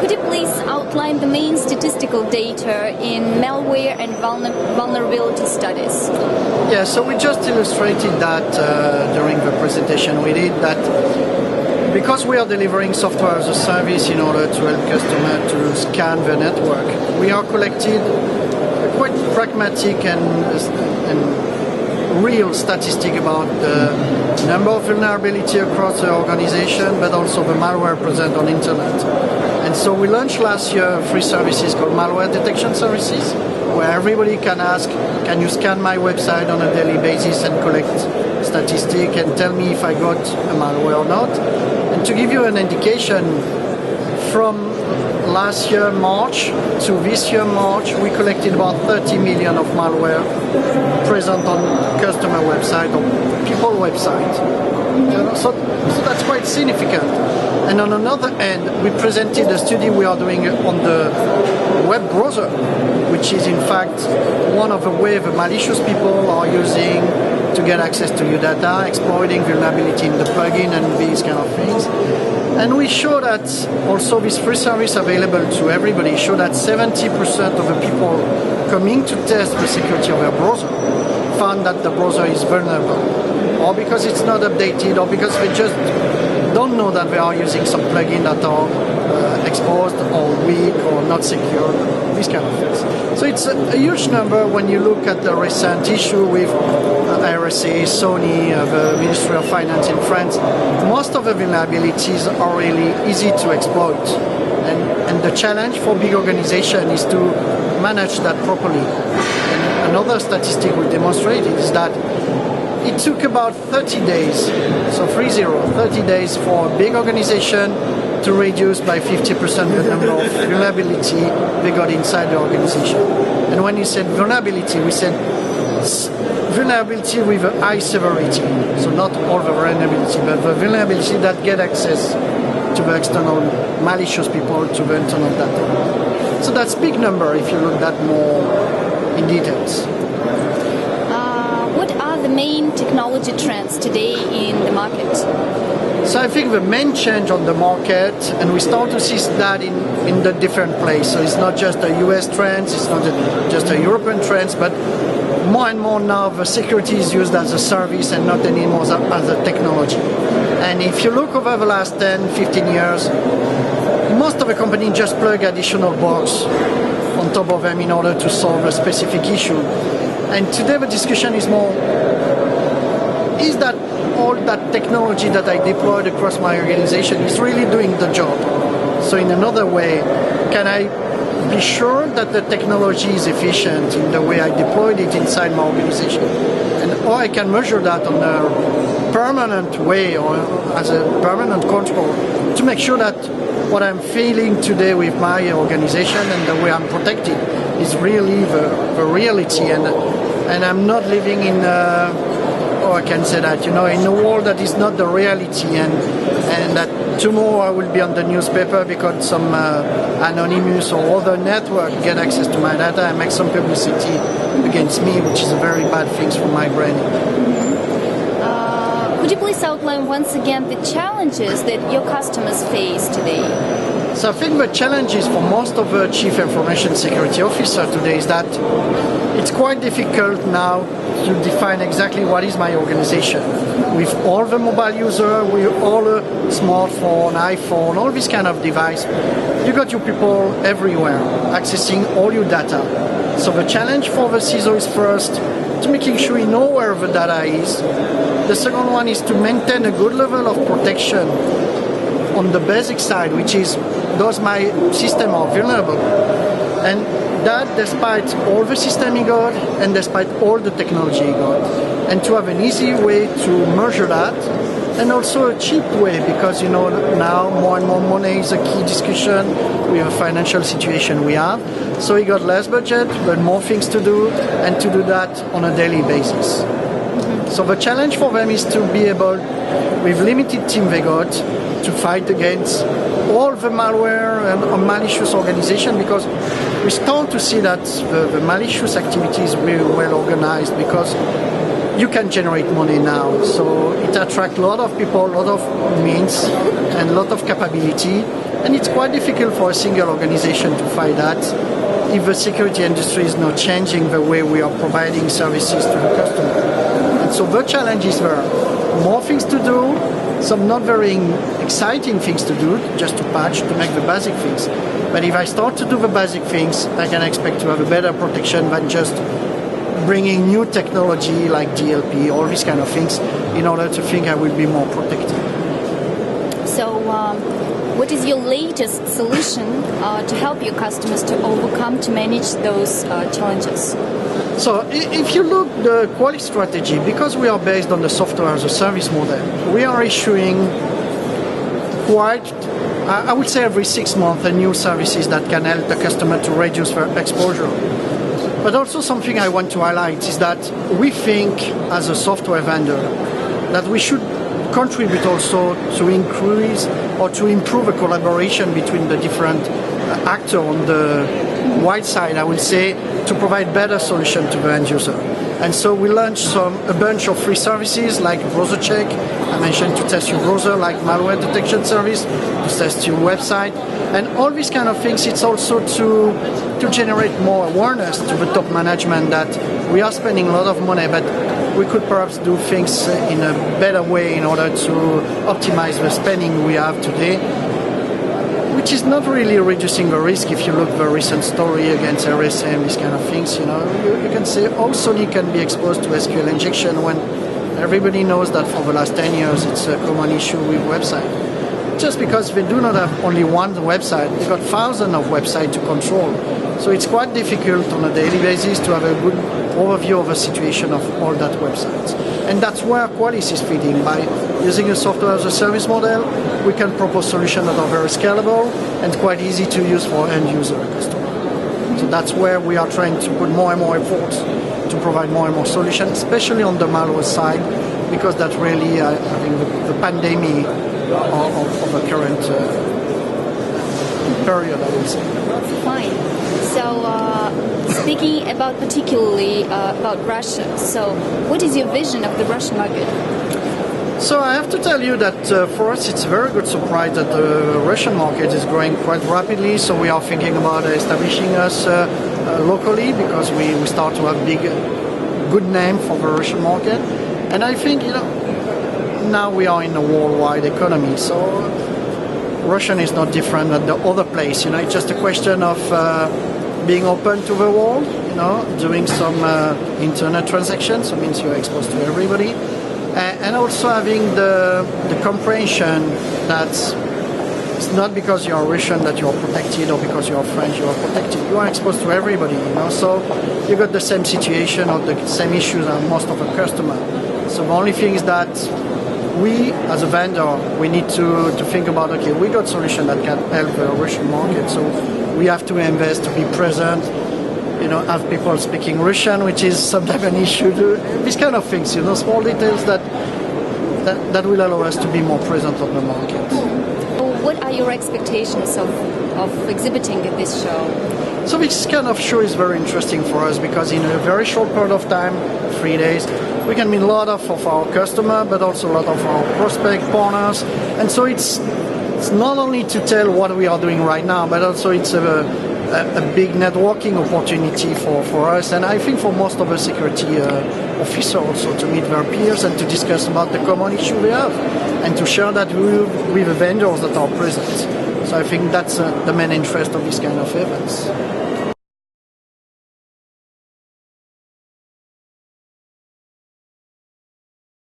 Could you please outline the main statistical data in malware and vulnerability studies? Yeah, so we just illustrated that during the presentation we did, that because we are delivering software as a service in order to help customers to scan the network, we are collecting quite pragmatic and real statistic about the number of vulnerability across the organization, but also the malware present on internet. And so we launched last year free services called malware detection services, where everybody can ask, can you scan my website on a daily basis and collect statistics and tell me if I got a malware or not. And to give you an indication, from last year March to this year March, we collected about 30 million of malware present on customer website or people website. So that's quite significant. And on another end, we presented a study we are doing on the web browser, which is in fact one of the ways the malicious people are using to get access to your data, exploiting vulnerability in the plugin and these kind of things. And we show that also this free service available to everybody show that 70% of the people coming to test the security of their browser found that the browser is vulnerable, or because it's not updated, or because they just don't know that they are using some plugin that are exposed or weak or not secure, these kind of things. So it's a huge number when you look at the recent issue with RSA, Sony, the Ministry of Finance in France. Most of the vulnerabilities are really easy to exploit. And the challenge for big organizations is to manage that properly. And another statistic we demonstrated is that it took about 30 days, so 30 days for a big organization to reduce by 50% the number of vulnerability they got inside the organization. And when you said vulnerability, we said vulnerability with a high severity, so not all the vulnerability, but the vulnerability that get access to the external malicious people, to the internal data. So that's a big number if you look at more in details. What are the main technology trends today in the market? So I think the main change on the market, and we start to see that in the different places. So it's not just a US trend, it's not just a European trend, but more and more now the security is used as a service and not anymore as a technology. And if you look over the last 10, 15 years, most of the companies just plug additional bugs on top of them in order to solve a specific issue. And today the discussion is more, is that all that technology that I deployed across my organization is really doing the job? So in another way, can I be sure that the technology is efficient in the way I deployed it inside my organization? Or I can measure that on a permanent way or as a permanent control to make sure that what I'm feeling today with my organization and the way I'm protected is really the reality, and I'm not living in I can say that, in a world that is not the reality, and that tomorrow I will be on the newspaper because some anonymous or other network get access to my data and make some publicity against me, which is a very bad thing for my brain. Could you please outline once again the challenges that your customers face today? So I think the challenges for most of the chief information security officer today is that it's quite difficult now to define exactly what is my organization. With all the mobile users, with all the smartphone, iPhone, all this kind of device, you got your people everywhere accessing all your data. So the challenge for the CISO is first to making sure you know where the data is. The second one is to maintain a good level of protection on the basic side, which is, does my system are vulnerable? And that despite all the system you got and despite all the technology you got. And to have an easy way to measure that, and also a cheap way, because now more and more money is a key discussion with the financial situation we have. So we got less budget, but more things to do, and to do that on a daily basis. So the challenge for them is to be able, with limited team they got, to fight against all the malware and malicious organization, because we start to see that the malicious activity is really well organized, because you can generate money now. So it attracts a lot of people, a lot of means, and a lot of capability. And it's quite difficult for a single organization to fight that if the security industry is not changing the way we are providing services to the customer. And so the challenge is there are more things to do, some not very exciting things to do, just to patch, to make the basic things. But if I start to do the basic things, I can expect to have a better protection than just bringing new technology like DLP, all these kind of things, in order to think I will be more protected. So, what is your latest solution to help your customers to overcome, to manage those challenges? So, if you look at the Qualys strategy, because we are based on the software as a service model, we are issuing quite, I would say every 6 months, a new services that can help the customer to reduce their exposure. But also something I want to highlight is that we think, as a software vendor, that we should contribute also to increase or to improve a collaboration between the different actors on the white side, I will say, to provide better solution to the end user. And so we launched a bunch of free services like browser check. I mentioned to test your browser, like malware detection service, to test your website, and all these kind of things. It's also to generate more awareness to the top management that we are spending a lot of money, but we could perhaps do things in a better way in order to optimize the spending we have today, which is not really reducing the risk. If you look at the recent story against RSM, these kind of things, you can say, oh, Sony can be exposed to SQL injection when everybody knows that for the last 10 years it's a common issue with website. Just because they do not have only one website, they've got thousands of websites to control. So it's quite difficult on a daily basis to have a good overview of the situation of all that websites. And that's where Qualys is fitting. By using a software as a service model, we can propose solutions that are very scalable and quite easy to use for end user customers. So that's where we are trying to put more and more efforts to provide more and more solutions, especially on the malware side, because that's really, I think, the pandemic of the current period, I would say. Fine. So, speaking about particularly about Russia, so what is your vision of the Russian market? So I have to tell you that for us it's a very good surprise that the Russian market is growing quite rapidly. So we are thinking about establishing us locally because we start to have good name for the Russian market. And I think, now we are in a worldwide economy. So Russian is not different than the other place. It's just a question of being open to the world, doing some internet transactions. So it means you're exposed to everybody. And also having the comprehension that it's not because you're Russian that you're protected or because you're French you are protected. You are exposed to everybody, So you got the same situation or the same issues as most of our customers. So the only thing is that we, as a vendor, we need to think about, okay, we got solution that can help the Russian market. So we have to invest to be present, have people speaking Russian, which is sometimes an issue. These kind of things, small details that will allow us to be more present on the market. What are your expectations of exhibiting at this show? So this kind of show is very interesting for us because in a very short period of time, 3 days, we can meet a lot of our customers, but also a lot of our prospect partners. And so it's not only to tell what we are doing right now, but also it's a big networking opportunity for us, and I think for most of the security officers also to meet their peers and to discuss about the common issue we have and to share that with the vendors that are present. So I think that's the main interest of this kind of events.